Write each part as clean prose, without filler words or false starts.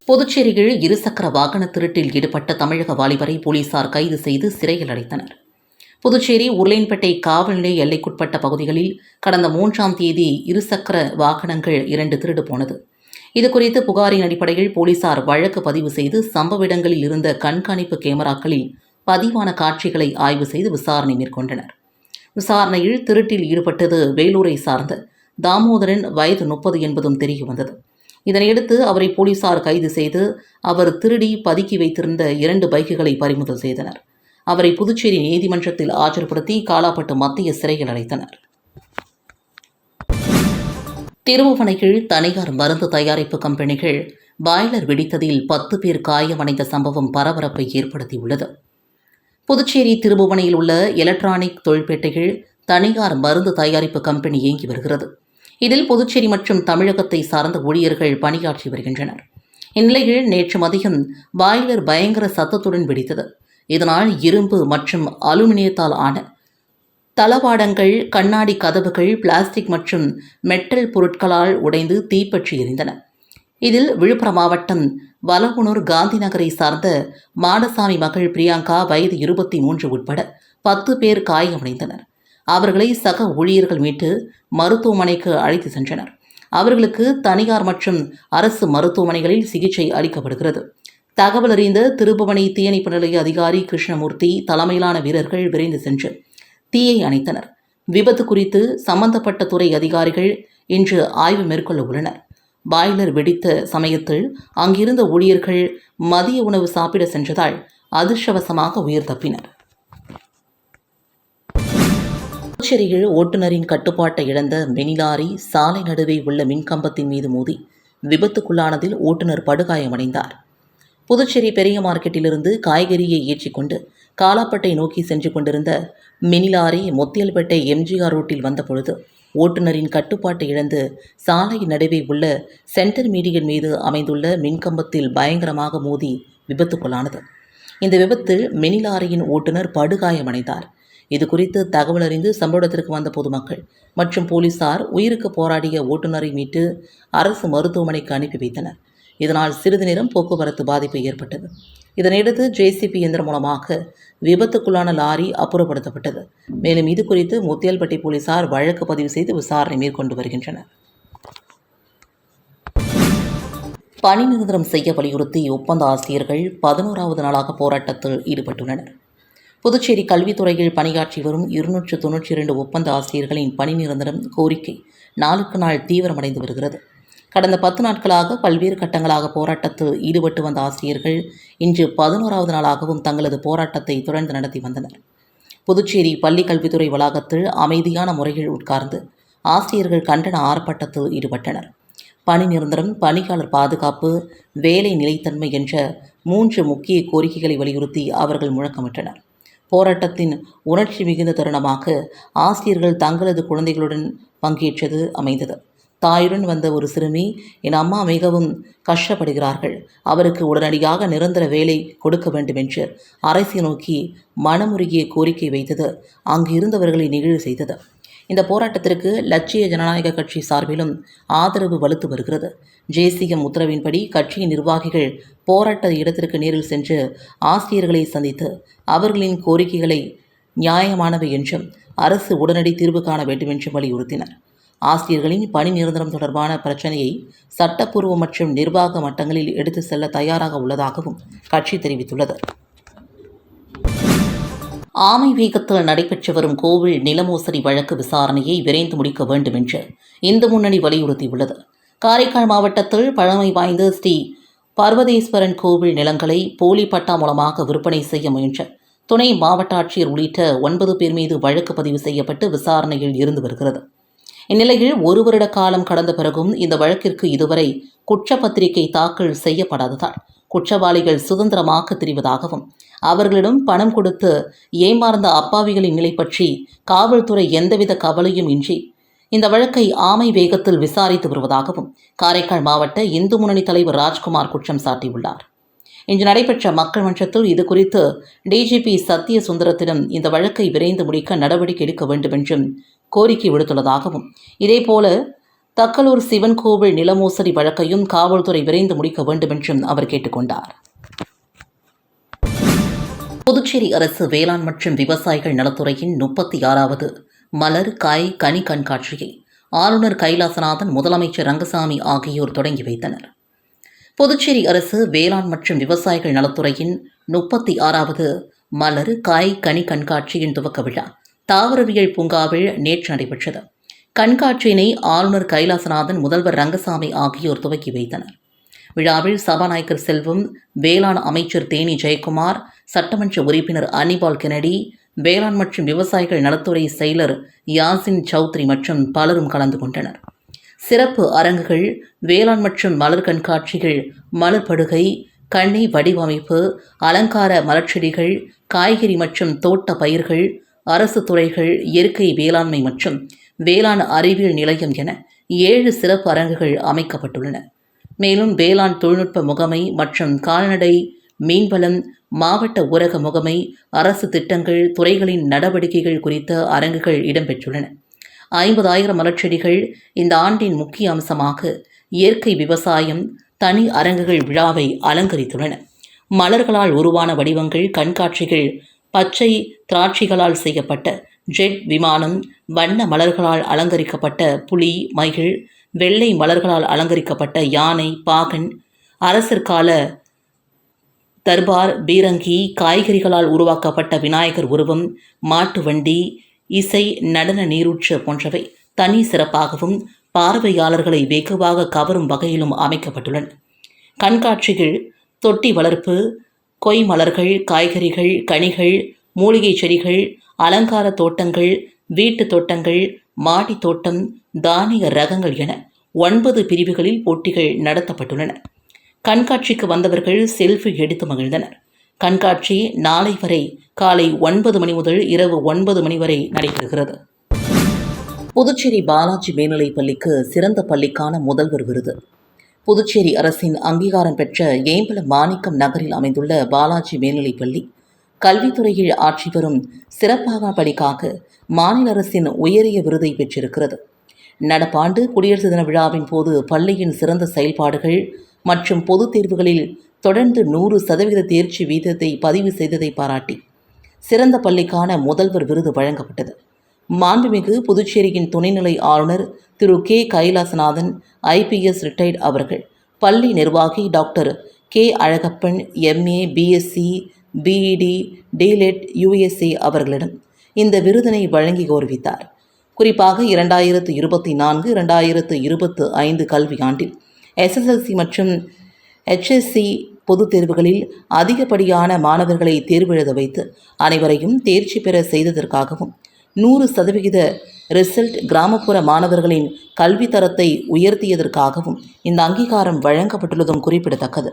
புதுச்சேரியில் இருசக்கர வாகன திருட்டில் ஈடுபட்ட தமிழக வாலிபரை போலீசார் கைது செய்து சிறையில் அடைத்தனர். புதுச்சேரி உருளையன்பேட்டை காவல் நிலைய எல்லைக்குட்பட்ட பகுதிகளில் கடந்த 3ஆம் தேதி இருசக்கர வாகனங்கள் 2 திருடு போனது. இதுகுறித்து புகாரின் அடிப்படையில் போலீசார் வழக்கு பதிவு செய்து சம்பவ இடங்களில் இருந்த கண்காணிப்பு கேமராக்களில் பதிவான காட்சிகளை ஆய்வு செய்து விசாரணை மேற்கொண்டனர். விசாரணையில் திருட்டில் ஈடுபட்டது வேலூரை சார்ந்த தாமோதரன், வயது 30 என்பதும் தெரியவந்தது. இதனையடுத்து அவரை போலீசார் கைது செய்து அவர் திருடி பதுக்கி வைத்திருந்த 2 பைக்குகளை பறிமுதல் செய்தனர். அவரை புதுச்சேரி நீதிமன்றத்தில் ஆஜர்படுத்தி காலாப்பட்டு மத்திய சிறையில் அடைத்தனர். திருபுவனையில் தனியார் மருந்து தயாரிப்பு கம்பெனிகள் பாய்லர் வெடித்ததில் 10 பேர் காயமடைந்த சம்பவம் பரபரப்பை ஏற்படுத்தியுள்ளது. புதுச்சேரி திருபுவனையில் உள்ள எலக்ட்ரானிக் தொழிற்பேட்டையில் தனியார் மருந்து தயாரிப்பு கம்பெனி இயங்கி வருகிறது. இதில் புதுச்சேரி மற்றும் தமிழகத்தை சார்ந்த ஊழியர்கள் பணியாற்றி வருகின்றனர். இந்நிலையில் நேற்று மதியம் பாய்லர் பயங்கர சத்தத்துடன் வெடித்தது. இதனால் இரும்பு மற்றும் அலுமினியத்தால் ஆன தளவாடங்கள், கண்ணாடி கதவுகள், பிளாஸ்டிக் மற்றும் மெட்டல் பொருட்களால் உடைந்து தீப்பற்றி எரிந்தன. இதில் விழுப்புரம் மாவட்டம் வலகுனூர் காந்தி நகரை சார்ந்த மாடசாமி மகள் பிரியங்கா, வயது 23 உட்பட 10 பேர் காயமடைந்தனர். அவர்களை சக ஊழியர்கள் மீட்டு மருத்துவமனைக்கு அழைத்து சென்றனர். அவர்களுக்கு தனியார் மற்றும் அரசு மருத்துவமனைகளில் சிகிச்சை அளிக்கப்படுகிறது. தகவல் அறிந்த திருபுவனை தீயணைப்பு நிலைய அதிகாரி கிருஷ்ணமூர்த்தி தலைமையிலான வீரர்கள் விரைந்து சென்று தீயை அணைத்தனர். விபத்து குறித்து சம்பந்தப்பட்ட துறை அதிகாரிகள் இன்று ஆய்வு மேற்கொள்ள உள்ளனர். பாய்லர் வெடித்த சமயத்தில் அங்கிருந்த ஊழியர்கள் மதிய உணவு சாப்பிட சென்றதால் அதிர்ஷ்டவசமாக உயிர் தப்பினர். புதுச்சேரியில் ஓட்டுநரின் கட்டுப்பாட்டை இழந்த மினி லாரி சாலை நடுவே உள்ள மின்கம்பத்தின் மீது மோதி விபத்துக்குள்ளானதில் ஓட்டுநர் படுகாயமடைந்தார். புதுச்சேரி பெரிய மார்க்கெட்டிலிருந்து காய்கறியை ஏற்றிக்கொண்டு காலாப்பட்டை நோக்கி சென்று கொண்டிருந்த மினி லாரி முத்தியல்பேட்டை எம்ஜிஆர் ரோட்டில் வந்தபொழுது ஓட்டுநரின் கட்டுப்பாட்டை இழந்து சாலை நடுவே உள்ள சென்டர் மீடியன் மீது அமைந்துள்ள மின்கம்பத்தில் பயங்கரமாக மோதி விபத்துக்குள்ளானது. இந்த விபத்தில் மினி லாரியின் ஓட்டுநர் படுகாயமடைந்தார். இதுகுறித்து தகவல் அறிந்து சம்பவ இடத்திற்கு வந்த பொதுமக்கள் மற்றும் போலீசார் உயிருக்கு போராடிய ஓட்டுநரை மீட்டு அரசு மருத்துவமனைக்கு அனுப்பி வைத்தனர். இதனால் சிறிது நேரம் போக்குவரத்து பாதிப்பு ஏற்பட்டது. இதனையடுத்து ஜேசிபி இயந்திரம் மூலமாக விபத்துக்குள்ளான லாரி அப்புறப்படுத்தப்பட்டது. மேலும் இதுகுறித்து முத்தியல்பட்டி போலீசார் வழக்கு பதிவு செய்து விசாரணை மேற்கொண்டு வருகின்றனர். பணி நிரந்தரம் செய்ய வலியுறுத்தி ஒப்பந்த ஆசிரியர்கள் 11வது நாளாக போராட்டத்தில் ஈடுபட்டுள்ளனர். புதுச்சேரி கல்வித்துறையில் பணியாற்றி வரும் 292 ஒப்பந்த ஆசிரியர்களின் பணி நிரந்தரம் கோரிக்கை நாளுக்கு நாள் தீவிரமடைந்து வருகிறது. கடந்த 10 நாட்களாக பல்வேறு கட்டங்களாக போராட்டத்தில் ஈடுபட்டு வந்த ஆசிரியர்கள் இன்று 11வது நாளாகவும் தங்களது போராட்டத்தை தொடர்ந்து நடத்தி வந்தனர். புதுச்சேரி பள்ளி கல்வித்துறை வளாகத்தில் அமைதியான முறையில் உட்கார்ந்து ஆசிரியர்கள் கண்டன ஆர்ப்பாட்டத்தில் ஈடுபட்டனர். பணி நிரந்தரம், பணியாளர் பாதுகாப்பு, வேலை நிலைத்தன்மை என்ற 3 முக்கிய கோரிக்கைகளை வலியுறுத்தி அவர்கள் முழக்கமிட்டனர். போராட்டத்தின் உணர்ச்சி மிகுந்த தருணமாக ஆசிரியர்கள் தங்களது குழந்தைகளுடன் பங்கேற்றது அமைந்தது. தாயுடன் வந்த ஒரு சிறுமி, என் அம்மா மிகவும் கஷ்டப்படுகிறார்கள், அவருக்கு உடனடியாக நிரந்தர வேலை கொடுக்க வேண்டும் என்று அரசை நோக்கி மனமுருகிய கோரிக்கை வைத்தது அங்கு இருந்தவர்களை நெகிழ செய்தது. இந்த போராட்டத்திற்கு லட்சிய ஜனநாயக கட்சி சார்பிலும் ஆதரவு வலுத்து வருகிறது. ஜேசிஎம் உத்தரவின்படி கட்சியின் நிர்வாகிகள் போராட்ட இடத்திற்கு நேரில் சென்று ஆசிரியர்களை சந்தித்து அவர்களின் கோரிக்கைகளை நியாயமானவை என்றும் அரசு உடனடி தீர்வு காண வேண்டும் என்றும் வலியுறுத்தினர். ஆசிரியர்களின் பணி நிரந்தரம் தொடர்பான பிரச்சினையை சட்டப்பூர்வ மற்றும் நிர்வாக மட்டங்களில் எடுத்து செல்ல தயாராக உள்ளதாகவும் கட்சி தெரிவித்துள்ளது. ஆமை வேகத்தில் நடைபெற்று வரும் கோவில் நில மோசடி வழக்கு விசாரணையை விரைந்து முடிக்க வேண்டும் என்று இந்து முன்னணி வலியுறுத்தியுள்ளது. காரைக்கால் மாவட்டத்தில் பழமை வாய்ந்த ஸ்ரீ பர்வதேஸ்வரன் கோவில் நிலங்களை போலி பட்டா மூலமாக விற்பனை செய்ய முயன்ற துணை மாவட்ட ஆட்சியர் உள்ளிட்ட 9 பேர் மீது வழக்கு பதிவு செய்யப்பட்டு விசாரணையில் இருந்து வருகிறது. இந்நிலையில் 1 வருட காலம் கடந்த பிறகும் இந்த வழக்கிற்கு இதுவரை குற்றப்பத்திரிகை தாக்கல் செய்யப்படாததால் குற்றவாளிகள் சுதந்திரமாக தெரிவதாகவும் அவர்களிடம் பணம் கொடுத்து ஏமாறந்த அப்பாவிகளின் நிலை பற்றி காவல்துறை எந்தவித கவலையும் இன்றி இந்த வழக்கை ஆமை வேகத்தில் விசாரித்து வருவதாகவும் காரைக்கால் மாவட்ட இந்து முன்னணி தலைவர் ராஜ்குமார் குற்றம் சாட்டியுள்ளார். இன்று நடைபெற்ற மக்கள் மன்றத்தில் இதுகுறித்து டிஜிபி சத்ய சுந்தரத்திடம் இந்த வழக்கை விரைந்து முடிக்க நடவடிக்கை எடுக்க வேண்டும் என்றும் கோரிக்கை விடுத்துள்ளதாகவும், இதேபோல தக்கலூர் சிவன் கோவில் நிலமோசடி வழக்கையும் காவல்துறை விரைந்து முடிக்க வேண்டும் என்றும் அவர் கேட்டுக்கொண்டார். புதுச்சேரி அரசு வேளாண் மற்றும் விவசாயிகள் நலத்துறையின் 36வது மலர் காய் கனி கண்காட்சியை ஆளுநர் கைலாசநாதன், முதலமைச்சர் ரங்கசாமி ஆகியோர் தொடங்கி வைத்தனர். புதுச்சேரி அரசு வேளாண் மற்றும் விவசாயிகள் நலத்துறையின் 36வது மலர் காய் கனி கண்காட்சியின் துவக்க விழா தாவரவியல் பூங்காவில் நேற்று நடைபெற்றது. கண்காட்சியினை ஆளுநர் கைலாசநாதன், முதல்வர் ரங்கசாமி ஆகியோர் துவக்கி வைத்தனர். விழாவில் சபாநாயகர் செல்வம், வேளாண் அமைச்சர் தேனி ஜெயக்குமார், சட்டமன்ற உறுப்பினர் அனிபால் கெனடி, வேளாண் மற்றும் விவசாயிகள் நலத்துறை செயலர் யாசின் சௌத்ரி மற்றும் பலரும் கலந்து கொண்டனர். சிறப்பு அரங்குகள், வேளாண் மற்றும் மலர் கண்காட்சிகள், மலர் படுகை, கண்ணி வடிவமைப்பு, அலங்கார மலர்ச்செடிகள், காய்கறி மற்றும் தோட்ட பயிர்கள், அரசு துறைகள், இயற்கை வேளாண்மை மற்றும் வேளாண் அறிவியல் நிலையம் என 7 சிறப்பு அரங்குகள் அமைக்கப்பட்டுள்ளன. மேலும் வேளாண் தொழில்நுட்ப முகமை மற்றும் கால்நடை மீன்வளம் மாவட்ட ஊரக முகமை, அரசு திட்டங்கள், துறைகளின் நடவடிக்கைகள் குறித்த அரங்குகள் இடம்பெற்றுள்ளன. 50,000 மலர்ச்செடிகள் இந்த ஆண்டின் முக்கிய அம்சமாக இயற்கை விவசாயம் தனி அரங்குகள் விழாவை அலங்கரித்துள்ளன. மலர்களால் உருவான வடிவங்கள், கண்காட்சிகள், பச்சை திராட்சைகளால் செய்யப்பட்ட ஜெட் விமானம், வண்ண மலர்களால் அலங்கரிக்கப்பட்ட புலி, மயில், வெள்ளை மலர்களால் அலங்கரிக்கப்பட்ட யானை, பாகன், அரசர் கால தர்பார், பீரங்கி, காய்கறிகளால் உருவாக்கப்பட்ட விநாயகர் உருவம், மாட்டு வண்டி, இசை, நடன நீரூற்று போன்றவை தனி சிறப்பாகவும் பார்வையாளர்களை வெகுவாக கவரும் வகையிலும் அமைக்கப்பட்டுள்ளன. கண்காட்சிகள் தொட்டி வளர்ப்பு, கொய் மலர்கள், காய்கறிகள், கனிகள், மூலிகை செடிகள், அலங்கார தோட்டங்கள், வீட்டு தோட்டங்கள், மாடி தோட்டம், தானிய ரகங்கள் என 9 பிரிவுகளில் போட்டிகள் நடத்தப்பட்டுள்ளன. கண்காட்சிக்கு வந்தவர்கள் செல்ஃபி எடுத்து மகிழ்ந்தனர். கண்காட்சி நாளை வரை காலை 9 மணி முதல் இரவு 9 மணி வரை நடைபெறுகிறது. புதுச்சேரி பாலாஜி மேல்நிலைப் பள்ளிக்கு சிறந்த பள்ளிக்கான முதல்வர் விருது. புதுச்சேரி அரசின் அங்கீகாரம் பெற்ற ஏம்பலம் மாணிக்கம் நகரில் அமைந்துள்ள பாலாஜி மேல்நிலைப் பள்ளி கல்வித்துறையில் ஆற்றி வரும் சிறப்பான பணிக்காக மாநில அரசின் உயரிய விருதை பெற்றிருக்கிறது. நடப்பாண்டு குடியரசு தின விழாவின் போது பள்ளியின் சிறந்த செயல்பாடுகள் மற்றும் பொதுத் தேர்வுகளில் தொடர்ந்து 100% தேர்ச்சி வீதத்தை பதிவு செய்ததை பாராட்டி சிறந்த பள்ளிக்கான முதல்வர் விருது வழங்கப்பட்டது. மாண்புமிகு புதுச்சேரியின் துணைநிலை ஆளுநர் திரு கே கைலாசநாதன் IPS ரிட்டையர்ட் அவர்கள் பள்ளி நிர்வாகி doctor K Alagappan MA BSc BEd DLED USA அவர்களிடம் இந்த விருதினை வழங்கி கௌரவித்தார். குறிப்பாக 2024-2025 கல்வியாண்டில் SSLC மற்றும் HSC பொதுத் தேர்வுகளில் அதிகப்படியான மாணவர்களை தேர்வெழுத வைத்து அனைவரையும் தேர்ச்சி பெற செய்ததற்காகவும் 100% ரிசல்ட் கிராமப்புற மாணவர்களின் கல்வி தரத்தை உயர்த்தியதற்காகவும் இந்த அங்கீகாரம் வழங்கப்பட்டுள்ளதும் குறிப்பிடத்தக்கது.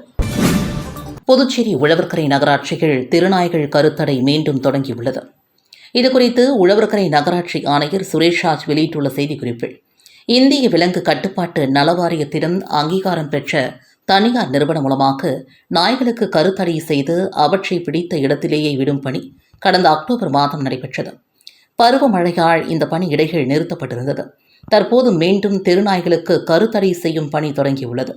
புதுச்சேரி உழவர்கரை நகராட்சியில் திருநாய்கள் கருத்தடை மீண்டும் தொடங்கியுள்ளது. இதுகுறித்து உழவர்கரை நகராட்சி ஆணையர் சுரேஷ்ராஜ் வெளியிட்டுள்ள செய்திக்குறிப்பில், இந்திய விலங்கு கட்டுப்பாட்டு நலவாரியத்திடம் அங்கீகாரம் பெற்ற தனியார் நிறுவனம் மூலமாக நாய்களுக்கு கருத்தடை செய்து அவற்றை பிடித்த இடத்திலேயே விடும் பணி கடந்த அக்டோபர் மாதம் நடைபெற்றது. பருவமழையால் இந்த பணி இடையில் நிறுத்தப்பட்டிருந்தது. தற்போது மீண்டும் தெருநாய்களுக்கு கருத்தடை செய்யும் பணி தொடங்கியுள்ளது.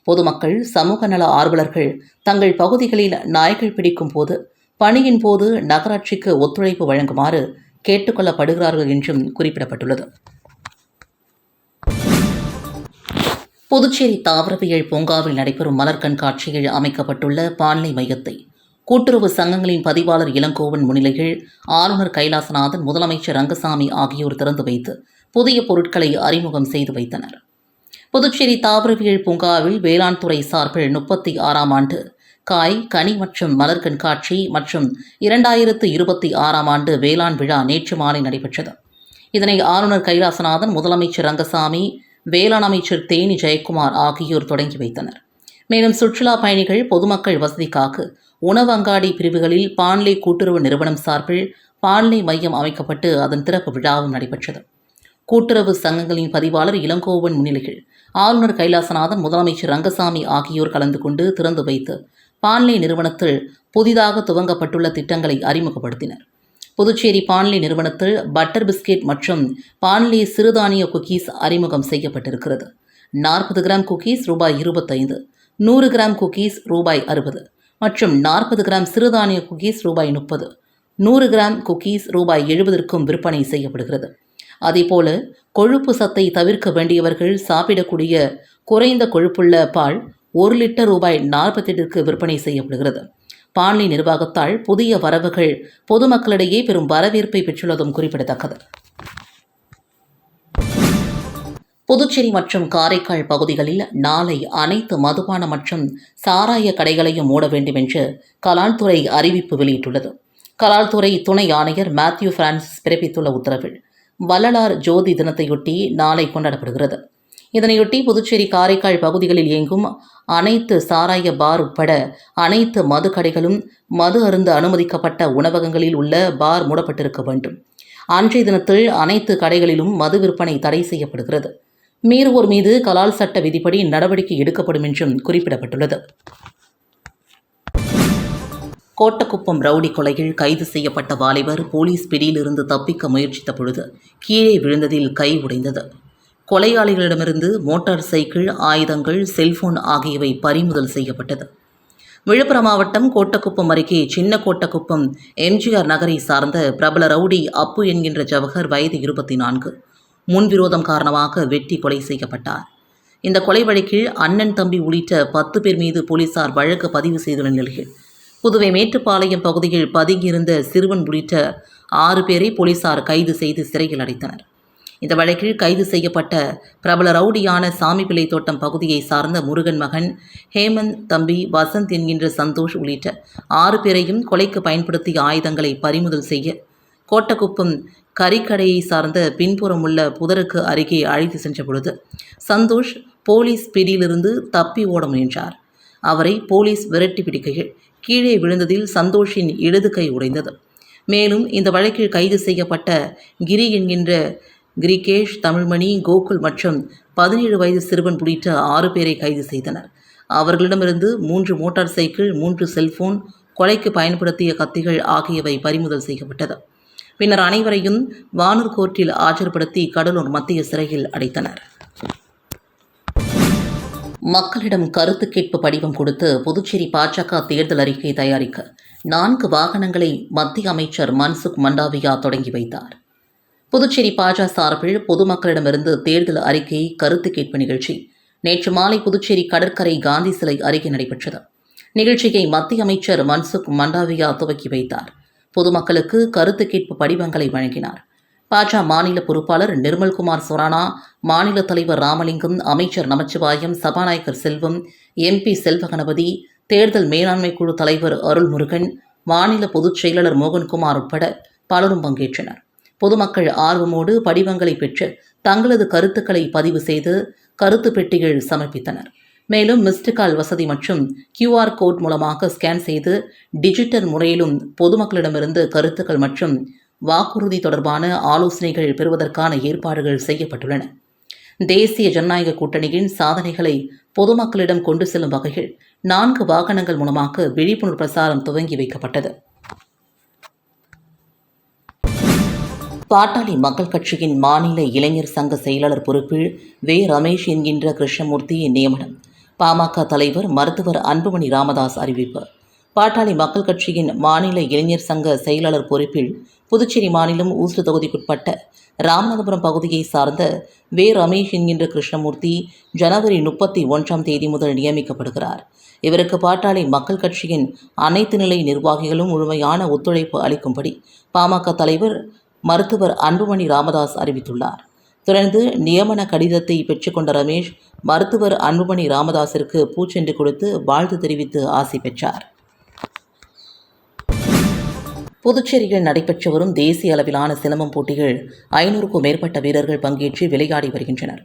பொதுமக்கள், சமூக நல ஆர்வலர்கள் தங்கள் பகுதிகளில் நாய்கள் பிடிக்கும் போது பணியின் போது நகராட்சிக்கு ஒத்துழைப்பு வழங்குமாறு கேட்டுக்கொள்ளப்படுகிறார்கள் என்றும் குறிப்பிடப்பட்டுள்ளது. புதுச்சேரி தாவரவியல் பூங்காவில் நடைபெறும் மலர் கண்காட்சியில் அமைக்கப்பட்டுள்ள பாண்லை மையத்தை கூட்டுறவு சங்கங்களின் பதிவாளர் இளங்கோவன் முன்னிலையில் ஆளுநர் கைலாசநாதன், முதலமைச்சர் ரங்கசாமி ஆகியோர் திறந்து வைத்து புதிய பொருட்களை அறிமுகம் செய்து வைத்தனர். புதுச்சேரி தாவரவியல் பூங்காவில் வேளாண் துறை சார்பில் 36ஆம் ஆண்டு காய், கனி மற்றும் மலர் கண்காட்சி மற்றும் 2026ஆம் ஆண்டு வேளாண் விழா நேற்று மாலை நடைபெற்றது. இதனை ஆளுநர் கைலாசநாதன், முதலமைச்சர் ரங்கசாமி, வேளாண் அமைச்சர் தேனி ஜெயக்குமார் ஆகியோர் தொடங்கி வைத்தனர். மேலும் சுற்றுலா பயணிகள் பொதுமக்கள் வசதிக்காக உணவு அங்காடி பிரிவுகளில் பாண்லே கூட்டுறவு நிறுவனம் சார்பில் பாண்லே மையம் அமைக்கப்பட்டு அதன் திறப்பு விழாவும் நடைபெற்றது. கூட்டுறவு சங்கங்களின் பதிவாளர் இளங்கோவன் முன்னிலையில் ஆளுநர் கைலாசநாதன், முதலமைச்சர் ரங்கசாமி ஆகியோர் கலந்து கொண்டு திறந்து வைத்து பாண்லே நிறுவனத்தில் புதிதாக துவங்கப்பட்டுள்ள திட்டங்களை அறிமுகப்படுத்தினர். புதுச்சேரி பான்லி நிறுவனத்தில் பட்டர் பிஸ்கெட் மற்றும் பான்லி சிறுதானிய குக்கீஸ் அறிமுகம் செய்யப்பட்டிருக்கிறது. 40 கிராம் குக்கீஸ் ரூபாய் 25, 100 கிராம் குக்கீஸ் ரூபாய் 60 மற்றும் 40 கிராம் சிறுதானிய குக்கீஸ் ரூபாய் 30, 100 கிராம் குக்கீஸ் ரூபாய் 70க்கும் விற்பனை செய்யப்படுகிறது. அதேபோல கொழுப்பு சத்தை தவிர்க்க வேண்டியவர்கள் சாப்பிடக்கூடிய குறைந்த கொழுப்புள்ள பால் 1 லிட்டர் ரூபாய் 48க்கு விற்பனை செய்யப்படுகிறது. பான்லி நிர்வாகத்தால் புதிய வரவுகள் பொதுமக்களிடையே பெரும் வரவேற்பை பெற்றுள்ளதும் குறிப்பிடத்தக்கது. புதுச்சேரி மற்றும் காரைக்கால் பகுதிகளில் நாளை அனைத்து மதுபான மற்றும் சாராய கடைகளையும் மூட வேண்டும் என்று கலால்துறை அறிவிப்பு வெளியிட்டுள்ளது. கலால்துறை துணை ஆணையர் மேத்யூ பிரான்சிஸ் பிறப்பித்துள்ள உத்தரவில் வள்ளலார் ஜோதி தினத்தையொட்டி நாளை கொண்டாடப்படுகிறது. இதனையொட்டி புதுச்சேரி காரைக்கால் பகுதிகளில் இயங்கும் அனைத்து சாராய பார் உட்பட அனைத்து மது கடைகளும் மது அருந்த அனுமதிக்கப்பட்ட உணவகங்களில் உள்ள பார் மூடப்பட்டிருக்க வேண்டும். அன்றைய தினத்தில் அனைத்து கடைகளிலும் மது விற்பனை தடை செய்யப்படுகிறது. மீறுவோர் மீது கலால் சட்ட விதிப்படி நடவடிக்கை எடுக்கப்படும் என்றும் குறிப்பிடப்பட்டுள்ளது. கோட்டக்குப்பம் ரவுடி கொலையில் கைது செய்யப்பட்ட வாலிபர் போலீஸ் பிடியிலிருந்து தப்பிக்க முயற்சித்த பொழுது கீழே விழுந்ததில் கை உடைந்தது. கொலையாளிகளிடமிருந்து மோட்டார் சைக்கிள், ஆயுதங்கள், செல்போன் ஆகியவை பறிமுதல் செய்யப்பட்டது. விழுப்புரம் மாவட்டம் கோட்டக்குப்பம் அருகே சின்ன கோட்டக்குப்பம் எம்ஜிஆர் நகரை சார்ந்த பிரபல ரவுடி அப்பு என்கின்ற ஜவஹர் வயது 24 முன்விரோதம் காரணமாக வெட்டி கொலை செய்யப்பட்டார். இந்த கொலை வழக்கில் அண்ணன், தம்பி உள்ளிட்ட 10 பேர் மீது போலீசார் வழக்கு பதிவு செய்துள்ள நிலையில் புதுவை மேட்டுப்பாளையம் பகுதியில் பதுங்கியிருந்த சிறுவன் உள்ளிட்ட 6 பேரை போலீசார் கைது செய்து சிறையில் அடைத்தனர். இந்த வழக்கில் கைது செய்யப்பட்ட பிரபல ரவுடியான சாமிப்பிள்ளை தோட்டம் பகுதியை சார்ந்த முருகன் மகன் ஹேமந்த், தம்பி வசந்த் என்கின்ற சந்தோஷ் உள்ளிட்ட 6 பேரையும் கொலைக்கு பயன்படுத்திய ஆயுதங்களை பறிமுதல் செய்ய கோட்டக்குப்பம் கறிக்கடையை சார்ந்த பின்புறம் உள்ள புதருக்கு அருகே அழைத்து சென்ற பொழுது சந்தோஷ் போலீஸ் பிடியிலிருந்து தப்பி ஓட முயன்றார். அவரை போலீஸ் விரட்டி பிடிக்கையில் கீழே விழுந்ததில் சந்தோஷின் இடது கை உடைந்தது. மேலும் இந்த வழக்கில் கைது செய்யப்பட்ட கிரி என்கின்ற கிரிகேஷ், தமிழ்மணி, கோகுல் மற்றும் 17 வயது சிறுவன் உள்ளிட்ட 6 பேரை கைது செய்தனர். அவர்களிடமிருந்து 3 மோட்டார் சைக்கிள், 3 செல்போன், கொலைக்கு பயன்படுத்திய கத்திகள் ஆகியவை பறிமுதல் செய்யப்பட்டது. பின்னர் அனைவரையும் வானூர் கோர்ட்டில் ஆஜர்படுத்தி கடலூர் மத்திய சிறையில் அடைத்தனர். மக்களிடம் கருத்து கேட்பு படிவம் கொடுத்து புதுச்சேரி பாஜக தேர்தல் அறிக்கை தயாரிக்க 4 வாகனங்களை மத்திய அமைச்சர் மன்சுக் மண்டாவியா தொடங்கி வைத்தார். புதுச்சேரி பாஜக சார்பில் பொதுமக்களிடமிருந்து தேர்தல் அறிக்கை கருத்து கேட்பு நிகழ்ச்சி நேற்று மாலை புதுச்சேரி கடற்கரை காந்தி சிலை அருகே நடைபெற்றது. நிகழ்ச்சியை மத்திய அமைச்சர் மன்சுக் மண்டாவியா துவக்கி வைத்தார். பொதுமக்களுக்கு கருத்து கேட்பு படிவங்களை வழங்கினார். பாஜக மாநில பொறுப்பாளர் நிர்மல்குமார் சொரானா, மாநில தலைவர் ராமலிங்கம், அமைச்சர் நமச்சிவாயம், சபாநாயகர் செல்வம், MP செல்வகணபதி, தேர்தல் மேலாண்மை குழு தலைவர் அருள்முருகன், மாநில பொதுச் செயலாளர் மோகன்குமார் உட்பட பலரும் பங்கேற்றனர். பொதுமக்கள் ஆர்வமோடு படிவங்களை பெற்று தங்களது கருத்துக்களை பதிவு செய்து கருத்து பெட்டிகள் சமர்ப்பித்தனர். மேலும் மிஸ்டு கால் வசதி மற்றும் QR கோட் மூலமாக ஸ்கேன் செய்து டிஜிட்டல் முறையிலும் பொதுமக்களிடமிருந்து கருத்துக்கள் மற்றும் வாக்குறுதி தொடர்பான ஆலோசனைகள் பெறுவதற்கான ஏற்பாடுகள் செய்யப்பட்டுள்ளன. தேசிய ஜனநாயக கூட்டணியின் சாதனைகளை பொதுமக்களிடம் கொண்டு செல்லும் வகையில் 4 வாகனங்கள் மூலமாக விழிப்புணர்வு பிரசாரம் துவங்கி வைக்கப்பட்டது. பாட்டாளி மக்கள் கட்சியின் மாநில இளைஞர் சங்க செயலாளர் பொறுப்பில் வே. ரமேஷ் என்கின்ற கிருஷ்ணமூர்த்தி நியமனம். பாமக தலைவர் மருத்துவர் அன்புமணி ராமதாஸ் அறிவிப்பு. பாட்டாளி மக்கள் கட்சியின் மாநில இளைஞர் சங்க செயலாளர் பொறுப்பில் புதுச்சேரி மாநிலம் ஊசுடு தொகுதிக்குட்பட்ட ராமநாதபுரம் பகுதியை சார்ந்த வே. ரமேஷ் என்கின்ற கிருஷ்ணமூர்த்தி ஜனவரி 31ஆம் தேதி முதல் நியமிக்கப்படுகிறார். இவருக்கு பாட்டாளி மக்கள் கட்சியின் அனைத்து நிலை நிர்வாகிகளும் முழுமையான ஒத்துழைப்பு அளிக்கும்படி பாமக தலைவர் மருத்துவர் அன்புமணி ராமதாஸ் அறிவித்துள்ளார். தொடர்ந்து நியமன கடிதத்தை பெற்றுக்கொண்ட ரமேஷ் மருத்துவர் அன்புமணி ராமதாஸிற்கு பூச்செண்டு கொடுத்து வாழ்த்து தெரிவித்து ஆசி பெற்றார். புதுச்சேரியில் நடைபெற்று வரும் தேசிய அளவிலான சிலம்பம் போட்டிகள் 500க்கும் மேற்பட்ட வீரர்கள் பங்கேற்று விளையாடி வருகின்றனர்.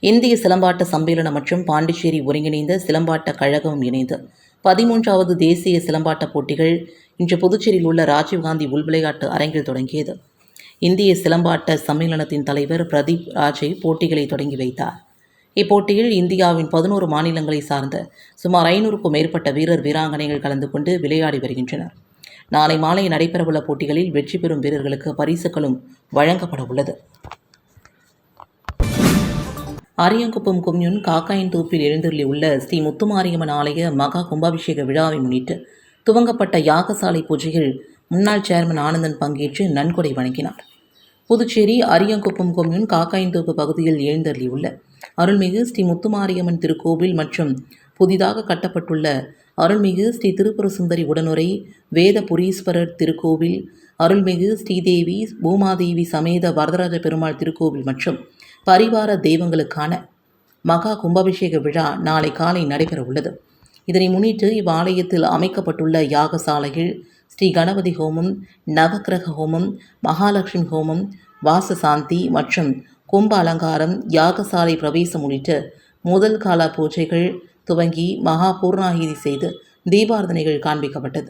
இந்திய சிலம்பாட்ட சம்மேளனம் மற்றும் பாண்டிச்சேரி ஒருங்கிணைந்த சிலம்பாட்ட கழகமும் இணைந்து 13வது தேசிய சிலம்பாட்ட போட்டிகள் இன்று புதுச்சேரியில் உள்ள ராஜீவ்காந்தி உள்விளையாட்டு அரங்கில் தொடங்கியது. இந்திய சிலம்பாட்ட சம்மேளனத்தின் தலைவர் பிரதீப் ராஜை போட்டிகளை தொடங்கி வைத்தார். இப்போட்டியில் இந்தியாவின் 11 மாநிலங்களை சார்ந்த சுமார் 500க்கும் மேற்பட்ட வீரர் வீராங்கனைகள் கலந்து கொண்டு விளையாடி வருகின்றனர். நாளை மாலை நடைபெறவுள்ள போட்டிகளில் வெற்றி பெறும் வீரர்களுக்கு பரிசுகளும் வழங்கப்பட உள்ளது. அரியங்குப்பம் கொம்யூன் காக்காயன்தோப்பில் எழுந்தருளியுள்ள ஸ்ரீ முத்துமாரியம்மன் ஆலய மகா கும்பாபிஷேக விழாவை முன்னிட்டு துவங்கப்பட்ட யாகசாலை பூஜையில் முன்னாள் சேர்மன் ஆனந்தன் பங்கேற்று நன்கொடை வழங்கினார். புதுச்சேரி அரியங்குப்பம் கொம்யூன் காக்காயன்தோப்பு பகுதியில் எழுந்தருளியுள்ள அருள்மிகு ஸ்ரீ முத்துமாரியம்மன் திருக்கோவில் மற்றும் புதிதாக கட்டப்பட்டுள்ள அருள்மிகு ஸ்ரீ திருப்புர சுந்தரி உடனுரை வேதபுரீஸ்வரர் திருக்கோவில், அருள்மிகு ஸ்ரீதேவி பூமாதேவி சமேத வரதராஜ பெருமாள் திருக்கோவில் மற்றும் பரிவார தெய்வங்களுக்கான மகா கும்பாபிஷேக விழா நாளை காலை நடைபெற உள்ளது. இதனை முன்னிட்டு இவ்வாலயத்தில் அமைக்கப்பட்டுள்ள யாகசாலையில் ஸ்ரீ கணபதி ஹோமம், நவக்கிரக ஹோமம், மகாலட்சுமி ஹோமம், வாசசாந்தி மற்றும் கும்ப அலங்காரம், யாகசாலை பிரவேசம் உள்ளிட்ட முதல் கால பூஜைகள் துவங்கி மகா பூர்ணாகிதி செய்து தீபாரதனைகள் காண்பிக்கப்பட்டது.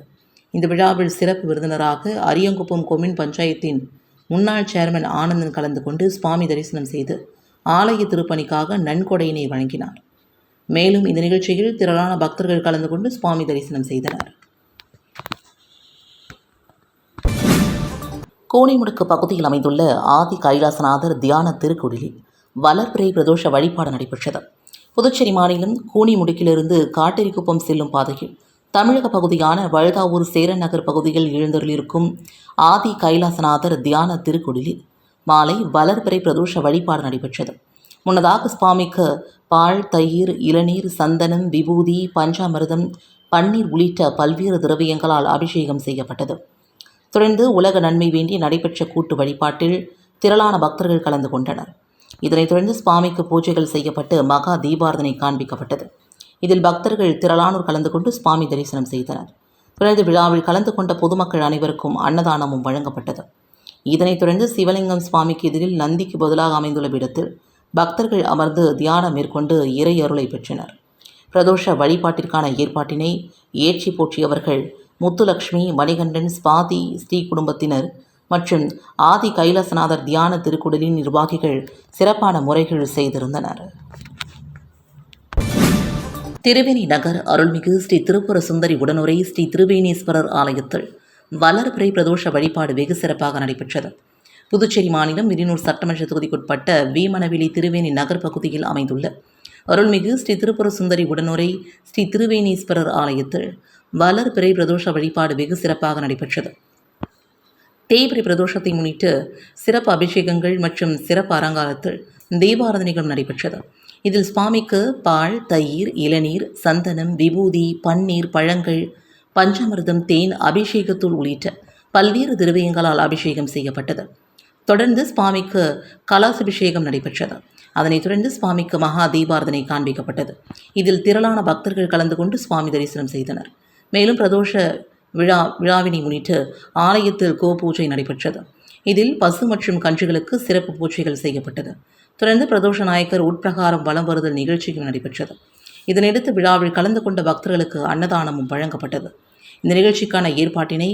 இந்த விழாவில் சிறப்பு விருந்தினராக அரியங்குப்பம் கொம்யூன் பஞ்சாயத்தின் முன்னாள் சேர்மன் ஆனந்தன் கலந்து கொண்டு சுவாமி தரிசனம் செய்து ஆலய திருப்பணிக்காக நன்கொடையினை வழங்கினார். மேலும் இந்த நிகழ்ச்சியில் திரளான பக்தர்கள் கலந்து கொண்டு சுவாமி தரிசனம் செய்தனர். கோணிமுடுக்கு பகுதியில் அமைந்துள்ள ஆதி கைலாசநாதர் தியான திருக்குடிலில் வளர்பிறை பிரதோஷ வழிபாடு நடைபெற்றது. புதுச்சேரி மாநிலம் கூனிமுடுக்கிலிருந்து காட்டேரிக்குப்பம் செல்லும் பாதையில் தமிழக பகுதியான வழுதாவூர் சேரன் நகர் பகுதியில் எழுந்தருளிருக்கும் ஆதி கைலாசநாதர் தியான திருக்குடிலில் மாலை வளர்பிறை பிரதோஷ வழிபாடு நடைபெற்றது. முன்னதாக சுவாமிக்கு பால், தயிர், இளநீர், சந்தனம், விபூதி, பஞ்சாமிர்தம், பன்னீர் உள்ளிட்ட பல்வேறு திரவியங்களால் அபிஷேகம் செய்யப்பட்டது. தொடர்ந்து உலக நன்மை வேண்டி நடைபெற்ற கூட்டு வழிபாட்டில் திரளான பக்தர்கள் கலந்து கொண்டனர். இதனைத் தொடர்ந்து சுவாமிக்கு பூஜைகள் செய்யப்பட்டு மகா தீபாரதனை காண்பிக்கப்பட்டது. இதில் பக்தர்கள் திரளானோர் கலந்து கொண்டு சுவாமி தரிசனம் செய்தனர். தொடர்ந்து விழாவில் கலந்து கொண்ட பொதுமக்கள் அனைவருக்கும் அன்னதானமும் வழங்கப்பட்டது. இதனைத் தொடர்ந்து சிவலிங்கம் சுவாமிக்கு எதிரில் நந்திக்கு பதிலாக அமைந்துள்ள பீடத்தில் பக்தர்கள் அமர்ந்து தியானம் மேற்கொண்டு இறை அருளை பெற்றனர். பிரதோஷ வழிபாட்டிற்கான ஏற்பாட்டினை ஏற்றி போற்றியவர்கள் முத்துலட்சுமி, மணிகண்டன், ஸ்வாதி ஸ்ரீ குடும்பத்தினர் மற்றும் ஆதி கைலாசநாதர் தியான திருக்குடலின் நிர்வாகிகள் சிறப்பான முறைகள் செய்திருந்தனர். திருவேணி நகர் அருள்மிகு ஸ்ரீ திருப்புர சுந்தரி உடனுரை ஸ்ரீ திருவேணீஸ்வரர் ஆலயத்தில் வளர்பிறை பிரதோஷ வழிபாடு வெகு சிறப்பாக நடைபெற்றது. புதுச்சேரி மாநிலம் விரினூர் சட்டமன்ற தொகுதிக்குட்பட்ட வீமனவெளி திருவேணி நகர் பகுதியில் அமைந்துள்ள அருள்மிகு ஸ்ரீ திருப்புர சுந்தரி உடனுரை ஸ்ரீ திருவேணீஸ்வரர் ஆலயத்தில் வளர்பிறை பிரதோஷ வழிபாடு வெகு சிறப்பாக நடைபெற்றது. தேய்பிறை பிரதோஷத்தை முன்னிட்டு சிறப்பு அபிஷேகங்கள் மற்றும் சிறப்பு அலங்காரத்தில் தீபாராதனைகளும் நடைபெற்றது. இதில் சுவாமிக்கு பால், தயிர், இளநீர், சந்தனம், விபூதி, பன்னீர், பழங்கள், பஞ்சாமிர்தம், தேன், அபிஷேகத்தூள் உள்ளிட்ட பல்வேறு திரவியங்களால் அபிஷேகம் செய்யப்பட்டது. தொடர்ந்து சுவாமிக்கு கலாசபிஷேகம் நடைபெற்றது. அதனைத் தொடர்ந்து சுவாமிக்கு மகா தீபாரதனை காண்பிக்கப்பட்டது. இதில் திரளான பக்தர்கள் கலந்து கொண்டு சுவாமி தரிசனம் செய்தனர். மேலும் பிரதோஷ விழாவினை முன்னிட்டு ஆலயத்தில் கோபூஜை நடைபெற்றது. இதில் பசு மற்றும் கன்றுகளுக்கு சிறப்பு பூஜைகள் செய்யப்பட்டது. தொடர்ந்து பிரதோஷ நாயக்கர் உட்பிரகாரம் வலம் வருதல் நிகழ்ச்சியும் நடைபெற்றது. இதனையடுத்து விழாவில் கலந்து கொண்ட பக்தர்களுக்கு அன்னதானமும் வழங்கப்பட்டது. இந்த நிகழ்ச்சிக்கான ஏற்பாட்டினை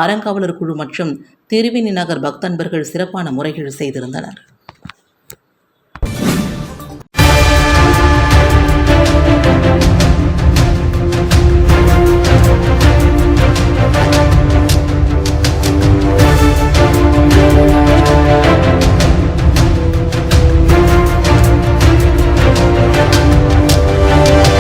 அறங்காவலர் குழு மற்றும் திருவேணி நகர் பக்தன்பர்கள் சிறப்பான முறைகள் செய்திருந்தனர்.